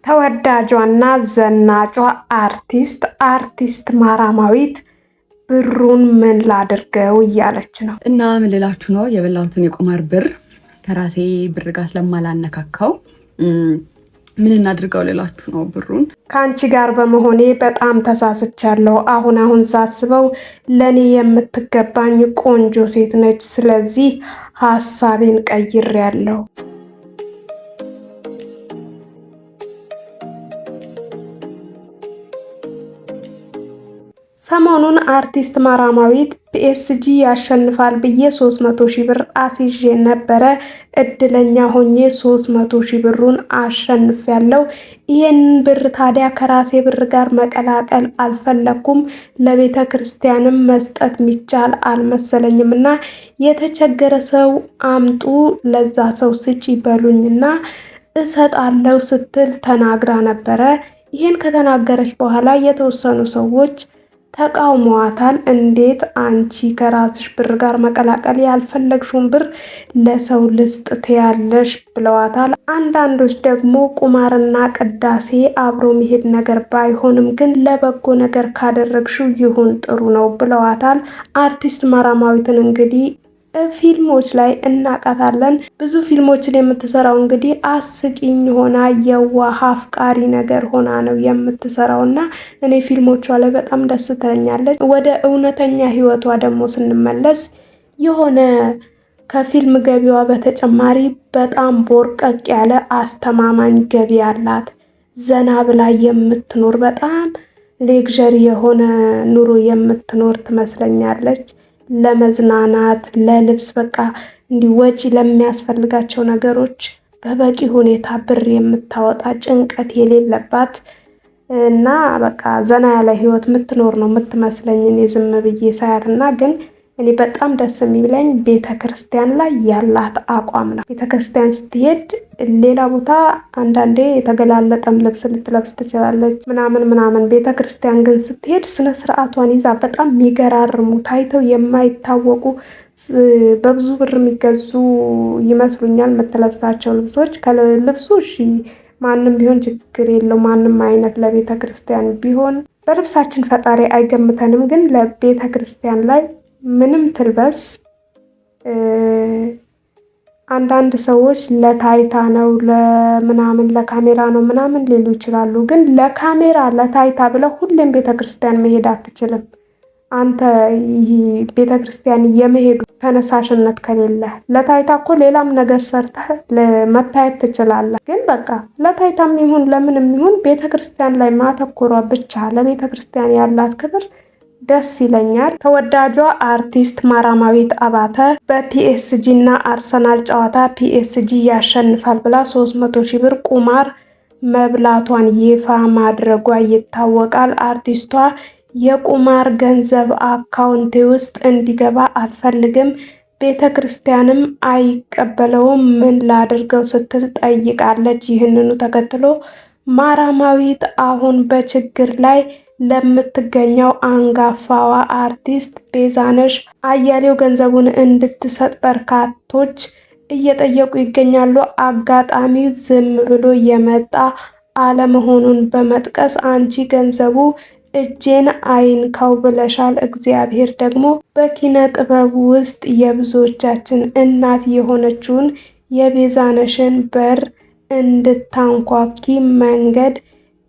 ተወዳጇና ዘናጯ አርቲስት ማራማዊት ብሩን ምን ላድርገው እያለች ነው። እና ምን ልላችሁ ነው የበላሁትን የቁማር ብር ከራሴ ብር ጋር ስለማላነካካው ምን እናድርገው ልላችሁ ነው። ብሩን ከአንቺ ጋር በመሆኔ በጣም ተሳስቻለሁ። አሁን ሳስበው ለኔ የምትገባኝ ቆንጆ ሴት ነች። ስለዚህ ሐሳቤን ቀይሬያለሁ። ሰሞኑን አርቲስት ማራማዊት ፒኤስጂ ያሸንፋል ብዬ 300,000 ብር አስይዤ ነበረ። እድለኛ ሆኜ 300,000 ብሩን አሸንፌያለሁ። ይሄን ብር ታዲያ ከራሴ ብር ጋር መቀላቀል አልፈለኩም። ለቤተ ክርስቲያንም መስጠት የሚቻል አልመሰለኝም እና የተቸገረ ሰው አምጡ፣ ለዛ ሰው ስጪ በሉኝና እሰጣለሁ ስትል ተናግራ ነበረ። ይሄን ከተናገረች በኋላ የተወሰኑ ሰዎች ተቃውመዋታል። እንዴት አንቺ ከራስሽ ብር ጋር መቀላቀል ያልፈለግሽውን ብር ለሰው ልስጥ ትያለሽ ብለዋታል። አንዳንዶች ደግሞ ቁማርና ቅዳሴ አብሮ መሄድ ነገር ባይሆንም ግን ለበጎ ነገር ካደረግሽው ይሁን ጥሩ ነው ብለዋታል። አርቲስት ማራማዊትን እንግዲህ ፊልሞች ላይ እናቃታለን። ብዙ ፊልሞችን የምትሰራው እንግዲህ አስቂኝ ሆና የዋህ አፍቃሪ ነገር ሆና ነው የምትሰራው እና እኔ ፊልሞቿ ላይ በጣም ደስ ትለኛለች። ወደ እውነተኛ ህይወቷ ደግሞ ስንመለስ የሆነ ከፊልም ገቢዋ በተጨማሪ በጣም ቦርቀቅ ያለ አስተማማኝ ገቢ ያላት ዘና ብላ የምትኖር በጣም ሌግዠሪ የሆነ ኑሮ የምትኖር ትመስለኛለች። ለመዝናናት ለልብስ በቃ እንዲህ ወጪ ለሚያስፈልጋቸው ነገሮች በበቂ ሁኔታ ብር የምታወጣ ጭንቀት የሌለባት እና በቃ ዘና ያለ ህይወት የምትኖር ነው የምትመስለኝ እኔ ዝም ብዬ ሳያትና ግን እኔ በጣም ደስ የሚለኝ ቤተክርስቲያን ላይ ያላት አቋም ነው። ቤተክርስቲያን ስትሄድ ሌላ ቦታ አንዳንዴ የተገላለጠም ልብስ ልትለብስ ትችላለች ምናምን። ቤተክርስቲያን ግን ስትሄድ ስነ ስርዓቷን ይዛ በጣም የሚገራርሙ ታይተው የማይታወቁ በብዙ ብር የሚገዙ ይመስሉኛል የምትለብሳቸው ልብሶች። ከልብሱ እሺ ማንም ቢሆን ችግር የለው፣ ማንም አይነት ለቤተ ክርስቲያን ቢሆን በልብሳችን ፈጣሪ አይገምተንም። ግን ለቤተ ክርስቲያን ላይ ምንም ትልበስ አንዳንድ ሰዎች ለታይታ ነው ለምናምን ለካሜራ ነው ምናምን ሊሉ ይችላሉ። ግን ለካሜራ ለታይታ ብለው ሁሌም ቤተ ክርስቲያን መሄድ አትችልም። አንተ ይህ ቤተ ክርስቲያን የመሄዱ ተነሳሽነት ከሌለ ለታይታ እኮ ሌላም ነገር ሰርተህ ለመታየት ትችላለህ። ግን በቃ ለታይታም ይሁን ለምንም ይሁን ቤተ ክርስቲያን ላይ ማተኮሯ ብቻ ለቤተ ክርስቲያን ያላት ክብር ደስ ይለኛል። ተወዳጇ አርቲስት ማራማዊት አባተ በፒኤስጂ እና አርሰናል ጨዋታ ፒኤስጂ ያሸንፋል ብላ 300,000 ብር ቁማር መብላቷን ይፋ ማድረጓ ይታወቃል። አርቲስቷ የቁማር ገንዘብ አካውንቴ ውስጥ እንዲገባ አልፈልግም፣ ቤተ ክርስቲያንም አይቀበለውም፣ ምን ላድርገው ስትል ጠይቃለች። ይህንኑ ተከትሎ ማራማዊት አሁን በችግር ላይ ለምትገኘው አንጋፋዋ አርቲስት ቤዛነሽ አያሌው ገንዘቡን እንድትሰጥ በርካቶች እየጠየቁ ይገኛሉ። አጋጣሚው ዝም ብሎ የመጣ አለመሆኑን በመጥቀስ አንቺ ገንዘቡ እጄን አይንካው ብለሻል፣ እግዚአብሔር ደግሞ በኪነ ጥበብ ውስጥ የብዙዎቻችን እናት የሆነችውን የቤዛነሽን በር እንድታንኳኪ መንገድ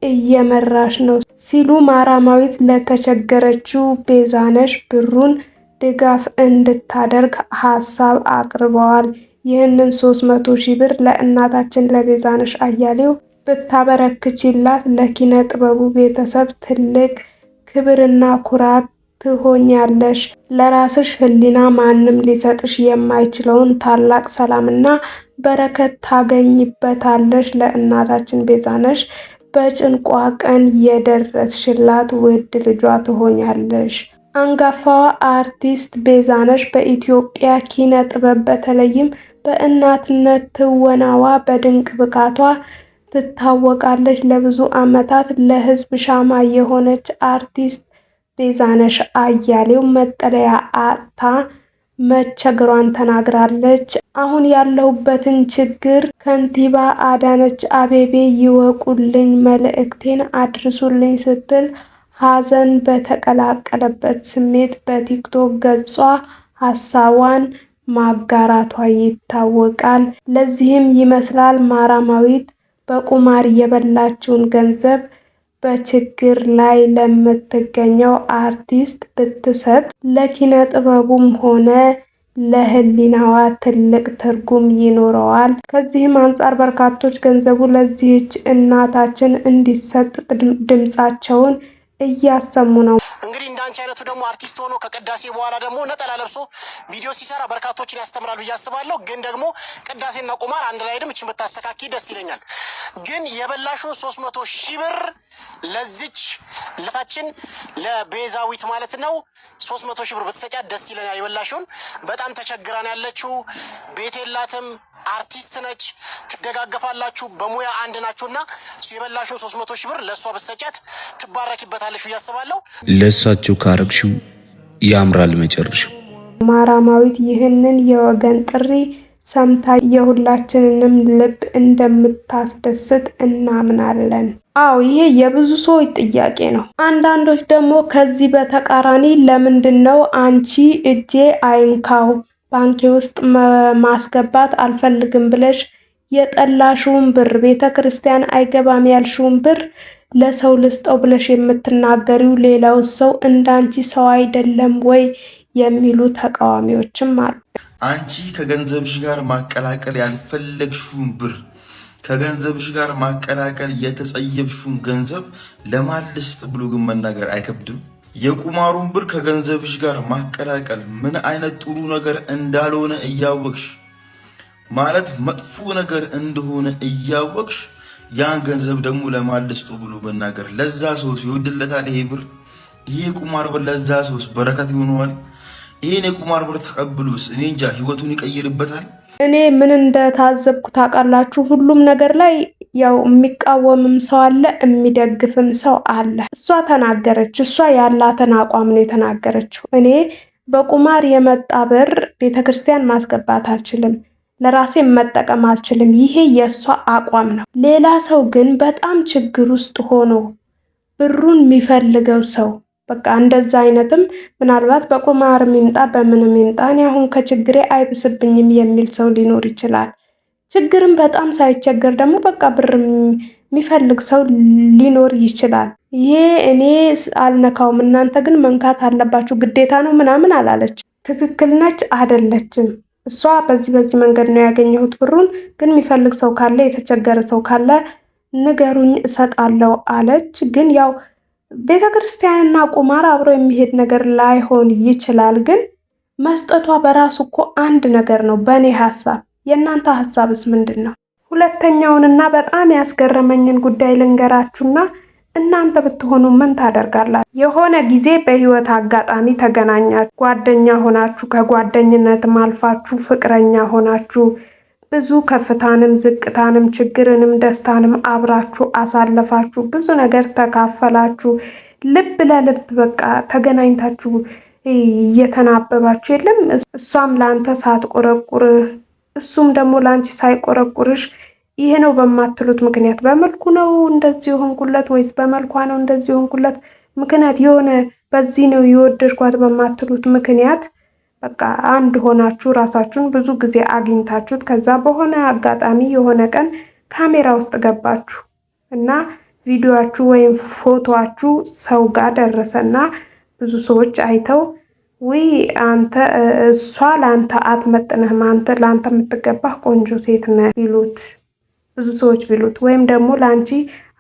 እየመራሽ ነው ሲሉ ማራማዊት ለተቸገረችው ቤዛነሽ ብሩን ድጋፍ እንድታደርግ ሀሳብ አቅርበዋል። ይህንን 300,000 ብር ለእናታችን ለቤዛነሽ አያሌው ብታበረክችላት ለኪነ ጥበቡ ቤተሰብ ትልቅ ክብርና ኩራት ትሆኛለሽ። ለራስሽ ሕሊና ማንም ሊሰጥሽ የማይችለውን ታላቅ ሰላምና በረከት ታገኝበታለሽ። ለእናታችን ቤዛነሽ በጭንቋ ቀን የደረስሽላት ውድ ልጇ ትሆኛለሽ። አንጋፋዋ አርቲስት ቤዛነሽ በኢትዮጵያ ኪነ ጥበብ በተለይም በእናትነት ትወናዋ በድንቅ ብቃቷ ትታወቃለች። ለብዙ ዓመታት ለሕዝብ ሻማ የሆነች አርቲስት ቤዛነሽ አያሌው መጠለያ አጥታ መቸገሯን ተናግራለች። አሁን ያለሁበትን ችግር ከንቲባ አዳነች አቤቤ ይወቁልኝ፣ መልእክቴን አድርሱልኝ ስትል ሐዘን በተቀላቀለበት ስሜት በቲክቶክ ገጿ ሐሳቧን ማጋራቷ ይታወቃል። ለዚህም ይመስላል ማራማዊት በቁማር የበላችውን ገንዘብ በችግር ላይ ለምትገኘው አርቲስት ብትሰጥ ለኪነ ጥበቡም ሆነ ለሕሊናዋ ትልቅ ትርጉም ይኖረዋል። ከዚህም አንጻር በርካቶች ገንዘቡ ለዚህች እናታችን እንዲሰጥ ድምጻቸውን እያሰሙ ነው። እንግዲህ እንዳንቺ አይነቱ ደግሞ አርቲስት ሆኖ ከቅዳሴ በኋላ ደግሞ ነጠላ ለብሶ ቪዲዮ ሲሰራ በርካቶችን ያስተምራል ብዬ አስባለሁ። ግን ደግሞ ቅዳሴና ቁማር አንድ ላይ ድምች ብታስተካኪ ደስ ይለኛል። ግን የበላሹን 300,000 ብር ለዚች ለታችን ለቤዛዊት ማለት ነው 300,000 ብር ብትሰጫት ደስ ይለኛል። የበላሹን በጣም ተቸግራን ያለችው ቤት የላትም፣ አርቲስት ነች፣ ትደጋገፋላችሁ፣ በሙያ አንድ ናችሁና የበላሹን 300,000 ብር ለእሷ ብትሰጫት ትባረኪበታለሽ ብዬ አስባለሁ። ለእሳቸው ካረግሽው ያምራል መጨረሻው። ማራማዊት ይህንን የወገን ጥሪ ሰምታ የሁላችንንም ልብ እንደምታስደስት እናምናለን። አዎ ይሄ የብዙ ሰዎች ጥያቄ ነው። አንዳንዶች ደግሞ ከዚህ በተቃራኒ ለምንድን ነው አንቺ እጄ አይንካው ባንኬ ውስጥ ማስገባት አልፈልግም ብለሽ የጠላሽውን ብር ቤተ ክርስቲያን አይገባም ያልሽውን ብር ለሰው ልስጠው ብለሽ የምትናገሪው ሌላው ሰው እንዳንቺ ሰው አይደለም ወይ የሚሉ ተቃዋሚዎችም አሉ። አንቺ ከገንዘብሽ ጋር ማቀላቀል ያልፈለግሽውን ብር ከገንዘብሽ ጋር ማቀላቀል የተጸየፍሽውን ገንዘብ ለማን ልስጥ ብሎ ግን መናገር አይከብድም? የቁማሩን ብር ከገንዘብሽ ጋር ማቀላቀል ምን አይነት ጥሩ ነገር እንዳልሆነ እያወቅሽ ማለት መጥፎ ነገር እንደሆነ እያወቅሽ ያን ገንዘብ ደግሞ ለማን ልስጡ ብሎ መናገር ለዛ ሰው ይወድለታል? ይሄ ብር ይሄ ቁማር ብር ለዛ ሰው በረከት ይሆነዋል? ይሄን የቁማር ብር ተቀብሎስ እኔ እንጃ ህይወቱን ይቀይርበታል? እኔ ምን እንደታዘብኩ ታውቃላችሁ? ሁሉም ነገር ላይ ያው የሚቃወምም ሰው አለ፣ የሚደግፍም ሰው አለ። እሷ ተናገረች፣ እሷ ያላትን አቋም ነው የተናገረችው። እኔ በቁማር የመጣ ብር ቤተክርስቲያን ማስገባት አልችልም፣ ለራሴ መጠቀም አልችልም። ይሄ የእሷ አቋም ነው። ሌላ ሰው ግን በጣም ችግር ውስጥ ሆኖ ብሩን የሚፈልገው ሰው በቃ እንደዛ አይነትም ምናልባት በቁማር የሚምጣ በምንም ይምጣ እኔ አሁን ከችግሬ አይብስብኝም የሚል ሰው ሊኖር ይችላል። ችግርም በጣም ሳይቸገር ደግሞ በቃ ብር የሚፈልግ ሰው ሊኖር ይችላል። ይሄ እኔ አልነካውም፣ እናንተ ግን መንካት አለባችሁ ግዴታ ነው ምናምን አላለች። ትክክል ነች አይደለችም? እሷ በዚህ መንገድ ነው ያገኘሁት ብሩን፣ ግን የሚፈልግ ሰው ካለ የተቸገረ ሰው ካለ ንገሩኝ እሰጣለሁ አለች። ግን ያው ቤተ ክርስቲያንና ቁማር አብሮ የሚሄድ ነገር ላይሆን ይችላል። ግን መስጠቷ በራሱ እኮ አንድ ነገር ነው በእኔ ሀሳብ። የእናንተ ሀሳብስ ምንድን ነው? ሁለተኛውንና በጣም ያስገረመኝን ጉዳይ ልንገራችሁና እናንተ ብትሆኑ ምን ታደርጋላችሁ? የሆነ ጊዜ በህይወት አጋጣሚ ተገናኛችሁ፣ ጓደኛ ሆናችሁ፣ ከጓደኝነትም አልፋችሁ ፍቅረኛ ሆናችሁ፣ ብዙ ከፍታንም ዝቅታንም ችግርንም ደስታንም አብራችሁ አሳለፋችሁ፣ ብዙ ነገር ተካፈላችሁ፣ ልብ ለልብ በቃ ተገናኝታችሁ እየተናበባችሁ የለም? እሷም ለአንተ ሳትቆረቁርህ እሱም ደግሞ ለአንቺ ሳይቆረቁርሽ ይሄ ነው በማትሉት ምክንያት በመልኩ ነው እንደዚህ ሆንኩለት ወይስ በመልኳ ነው እንደዚህ ሆንኩለት ምክንያት የሆነ በዚህ ነው የወደድኳት በማትሉት ምክንያት በቃ አንድ ሆናችሁ ራሳችሁን ብዙ ጊዜ አግኝታችሁት ከዛ በሆነ አጋጣሚ የሆነ ቀን ካሜራ ውስጥ ገባችሁ እና ቪዲዮአችሁ ወይም ፎቶአችሁ ሰው ጋር ደረሰና ብዙ ሰዎች አይተው ወይ አንተ እሷ ላንተ አትመጥነህም፣ አንተ ላንተ የምትገባህ ቆንጆ ሴት ነህ ቢሉት ብዙ ሰዎች ቢሉት፣ ወይም ደግሞ ላንቺ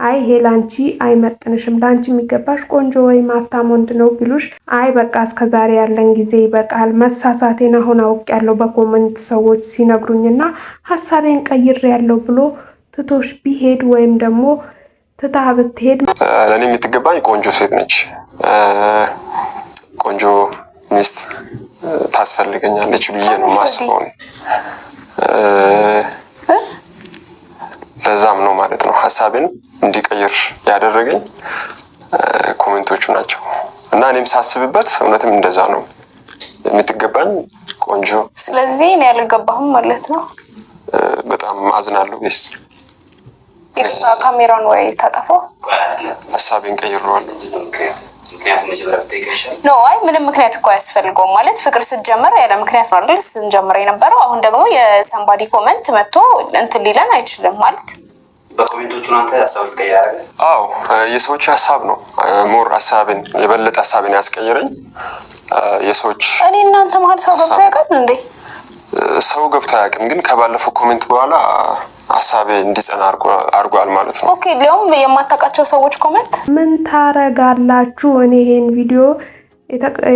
አይ ይሄ ላንቺ አይመጥንሽም፣ ላንቺ የሚገባሽ ቆንጆ ወይም ሀብታም ወንድ ነው ቢሉሽ፣ አይ በቃ እስከዛሬ ያለን ጊዜ ይበቃል፣ መሳሳቴን አሁን አውቄያለሁ በኮመንት ሰዎች ሲነግሩኝና ሀሳቤን ቀይሬያለሁ ብሎ ትቶሽ ቢሄድ ወይም ደግሞ ትታ ብትሄድ፣ ለእኔ የምትገባኝ ቆንጆ ሴት ነች፣ ቆንጆ ሚስት ታስፈልገኛለች ብዬ ነው የማስበው። ለዛም ነው ማለት ነው ሀሳቤን እንዲቀይር ያደረገኝ ኮሜንቶቹ ናቸው። እና እኔም ሳስብበት እውነትም እንደዛ ነው። የምትገባኝ ቆንጆ። ስለዚህ እኔ ያልገባህም ማለት ነው። በጣም አዝናለሁ። ቤስ ካሜራውን ወይ ታጠፋው። ሀሳቤን ቀይሬዋለሁ። ኖ አይ ምንም ምክንያት እኮ አያስፈልገውም ማለት ፍቅር ስትጀምር ያለ ምክንያት ነው አይደል ስንጀምር የነበረው። አሁን ደግሞ የሰምባዲ ኮሜንት መጥቶ እንትን ሊለን አይችልም ማለት በኮሜንቶቹ አንተ ሀሳብ ትቀይራለህ? አዎ የሰዎች ሀሳብ ነው ሞር ሀሳብን የበለጠ ሀሳብን ያስቀይረኝ። የሰዎች እኔ እናንተ መሀል ሰው ገብቶ ያውቃል እንዴ? ሰው ገብቶ አያውቅም፣ ግን ከባለፈው ኮሜንት በኋላ ሀሳቤ እንዲጸና አድርጓል ማለት ነው። ኦኬ ሊያውም የማታውቃቸው ሰዎች ኮሜንት ምን ታረጋላችሁ? እኔ ይሄን ቪዲዮ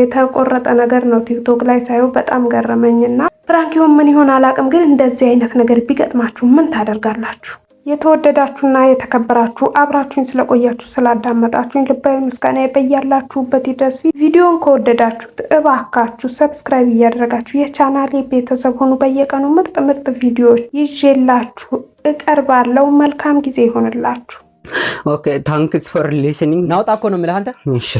የተቆረጠ ነገር ነው ቲክቶክ ላይ ሳየው በጣም ገረመኝና ፍራንኪውን ምን ይሆን አላውቅም፣ ግን እንደዚህ አይነት ነገር ቢገጥማችሁ ምን ታደርጋላችሁ? የተወደዳችሁና የተከበራችሁ አብራችሁኝ ስለቆያችሁ ስላዳመጣችሁኝ ልባዊ ምስጋና በያላችሁበት ይድረስ። ቪዲዮን ከወደዳችሁት እባካችሁ ሰብስክራይብ እያደረጋችሁ የቻናሌ ቤተሰብ ሆኑ። በየቀኑ ምርጥ ቪዲዮዎች ይዤላችሁ እቀርባለሁ። መልካም ጊዜ ይሆንላችሁ። ኦኬ ታንክስ ፎር ሊስኒንግ። ናውጣ እኮ ነው የምልህ አንተ። እሺ